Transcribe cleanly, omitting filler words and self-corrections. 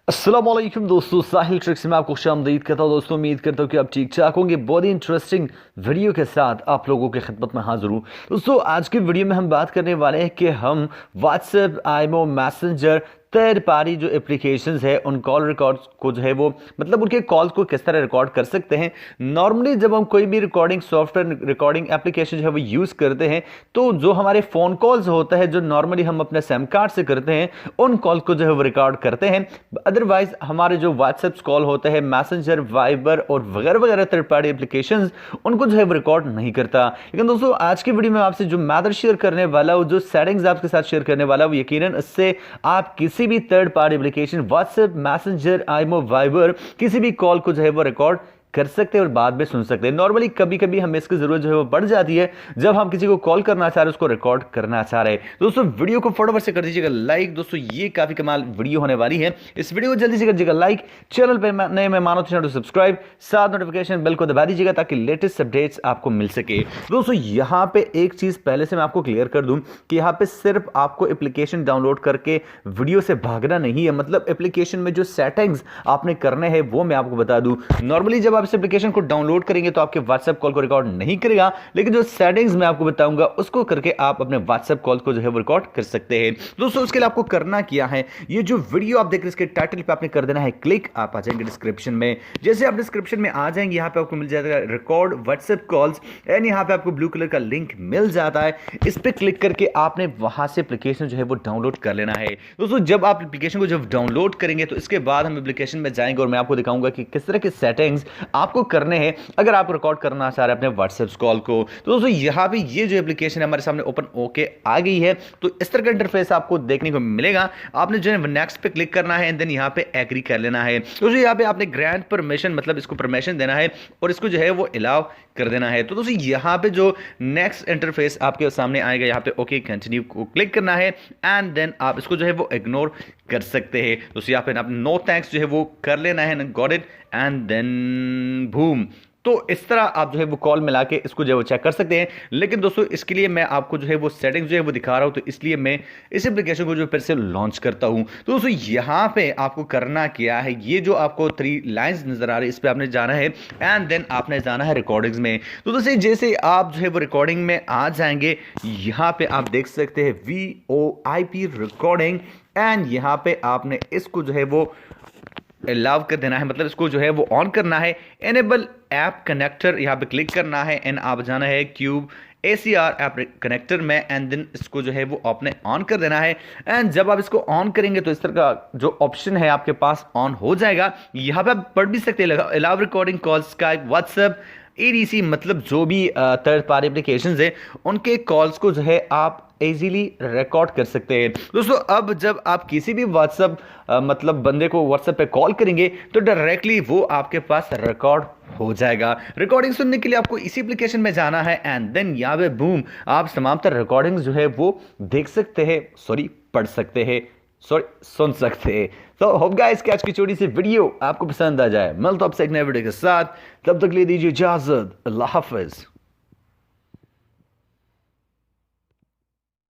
अस्सलाम वालेकुम दोस्तों, साहिल ट्रिक्स में आपको खुशामदीद कहता हूँ। दोस्तों उम्मीद करता हूँ कि आप ठीक ठाक होंगे। बहुत ही इंटरेस्टिंग वीडियो के साथ आप लोगों की खिदमत में हाजिर हूँ। दोस्तों आज की वीडियो में हम बात करने वाले हैं कि हम WhatsApp, IMO, messenger, third party जो एप्लीकेशंस है उन कॉल रिकॉर्ड्स को जो है वो मतलब उनके कॉल को किस तरह रिकॉर्ड कर सकते हैं। नॉर्मली जब हम कोई भी रिकॉर्डिंग सॉफ्टवेयर, रिकॉर्डिंग एप्लीकेशन जो है वो यूज़ करते हैं तो जो हमारे फ़ोन कॉल्स होता है जो नॉर्मली हम अपने सिम कार्ड से करते हैं उन कॉल को जो है वो रिकॉर्ड करते हैं। अदरवाइज हमारे जो व्हाट्सएप कॉल होते हैं, मैसेंजर, वाइबर और वगैरह वगैरह थर्ड पार्टी एप्लीकेशंस उनको जो है वो रिकॉर्ड नहीं करता। लेकिन दोस्तों आज की वीडियो में आपसे जो मैटर शेयर करने वाला हूँ, जो सेटिंग्स आपके साथ शेयर करने वाला हूँ, यकीनन इससे आप किसी भी third party application WhatsApp, messenger, IMO, Viber किसी भी कॉल को जो है वो रिकॉर्ड कर सकते हैं और बाद में सुन सकते हैं। नॉर्मली कभी कभी हमें इसकी जरूरत जो है वो बढ़ जाती है जब हम किसी को कॉल करना चाह रहे हैं, उसको रिकॉर्ड करना चाह रहे हैं। दोस्तों वीडियो को फटाफट से कर दीजिएगा लाइक। दोस्तों ये काफी कमाल वीडियो होने वाली है, इस वीडियो को जल्दी से कर दीजिएगा लाइक। चैनल पर नए मेहमानों तो चैनल सब्सक्राइब, साथ नोटिफिकेशन बेल को दबा दीजिएगा ताकि लेटेस्ट अपडेट्स आपको मिल सके। दोस्तों यहाँ पे एक चीज पहले से मैं आपको क्लियर कर दूं कि यहाँ पे सिर्फ आपको एप्लीकेशन डाउनलोड करके वीडियो से भागना नहीं है। मतलब एप्लीकेशन में जो सेटिंग्स आपने करने हैं वो मैं आपको बता दूं। नॉर्मली जब आप इस एप्लीकेशन को डाउनलोड करेंगे तो आपके व्हाट्सएप कॉल को रिकॉर्ड नहीं करेगा, लेकिन जो सेटिंग्स मैं आपको बताऊंगा उसको करके आप अपने व्हाट्सएप कॉल को जो है वो रिकॉर्ड कर सकते हैं। दोस्तों उसके लिए आपको करना क्या है, ये जो वीडियो आप देख रहे हैं इसके टाइटल पे आपने कर देना है क्लिक। आप आ जाएंगे डिस्क्रिप्शन में। जैसे आप डिस्क्रिप्शन में आ जाएंगे यहाँ पे आपको मिल जाएगा रिकॉर्ड व्हाट्सएप कॉल्स एंड यहाँ पे आपको ब्लू कलर का लिंक मिल जाता है। इस पे क्लिक करके आपने वहां से एप्लीकेशन जो है वो डाउनलोड कर लेना है। दोस्तों जब आप एप्लीकेशन को जब डाउनलोड करेंगे तो इसके बाद हम एप्लीकेशन में जाएंगे और मैं आपको दिखाऊंगा कि किस तरह के सेटिंग्स आपको करने हैं अगर आप रिकॉर्ड करना चाह रहे हैं अपने व्हाट्सएप कॉल को। तो दोस्तों यहाँ पे ये जो एप्लीकेशन है हमारे सामने ओपन होके आ गई है। तो इस तरह का इंटरफेस आपको देखने को मिलेगा। आपने जो है नेक्स्ट पे क्लिक करना है एंड देन यहाँ पे एग्री कर लेना है। दोस्तों यहाँ पे आपने ग्रांट परमिशन मतलब इसको परमिशन देना है और इसको जो है वो अलाउ कर देना है। तो दोस्तों यहाँ पे जो नेक्स्ट इंटरफेस आपके सामने आएगा, यहाँ पे ओके कंटिन्यू को क्लिक करना है एंड देन आप इसको जो है वो इग्नोर कर सकते हैं। दोस्तों यहाँ पे आप नो थैंक्स जो है वो कर लेना है, got it and then boom. तो इस तरह आप जो है वो कॉल मिला के इसको जो है वो चेक कर सकते हैं। लेकिन दोस्तों इसके लिए मैं आपको जो है वो सेटिंग्स जो है वो दिखा रहा हूं, तो इसलिए मैं इस एप्लीकेशन को जो फिर से लॉन्च करता हूं। तो दोस्तों यहाँ पे आपको करना क्या है, ये जो आपको 3 लाइंस नजर आ रही है इस पे आपने जाना है एंड देन आपने जाना है रिकॉर्डिंग्स में। तो दोस्तों जैसे आप जो है वो रिकॉर्डिंग में आ जाएंगे, यहाँ पे आप देख सकते हैं VoIP रिकॉर्डिंग एंड यहाँ पे आपने इसको जो है वो अलाउ कर देना है, मतलब इसको जो है वो ऑन करना है। एनेबल ऐप कनेक्टर यहाँ पे क्लिक करना है एंड आप जाना है क्यूब ACR ऐप कनेक्टर में एंड देन इसको जो है वो आपने ऑन कर देना है। एंड जब आप इसको ऑन करेंगे तो इस तरह का जो ऑप्शन है आपके पास ऑन हो जाएगा। यहाँ पे आप पढ़ भी सकते हैं allow recording calls, Skype, WhatsApp, ADC मतलब जो भी थर्ड पार्टी एप्लीकेशंस है उनके कॉल्स को जो है आप इजीली रिकॉर्ड कर सकते हैं। दोस्तों अब जब आप किसी भी व्हाट्सएप मतलब बंदे को व्हाट्सएप पे कॉल करेंगे तो डायरेक्टली वो आपके पास रिकॉर्ड हो जाएगा। रिकॉर्डिंग सुनने के लिए आपको इसी एप्लीकेशन में जाना है एंड देन यहाँ पे बूम आप तमाम तरह रिकॉर्डिंग्स जो है वो देख सकते हैं, सॉरी पढ़ सकते हैं, सॉरी सुन सकते हैं। तो होप गाइस कि आज की छोटी सी वीडियो आपको पसंद आ जाए। मिलता हूं आपसे एक नए वीडियो के साथ, तब तक ले दीजिए इजाजत। अल्लाह हाफिज।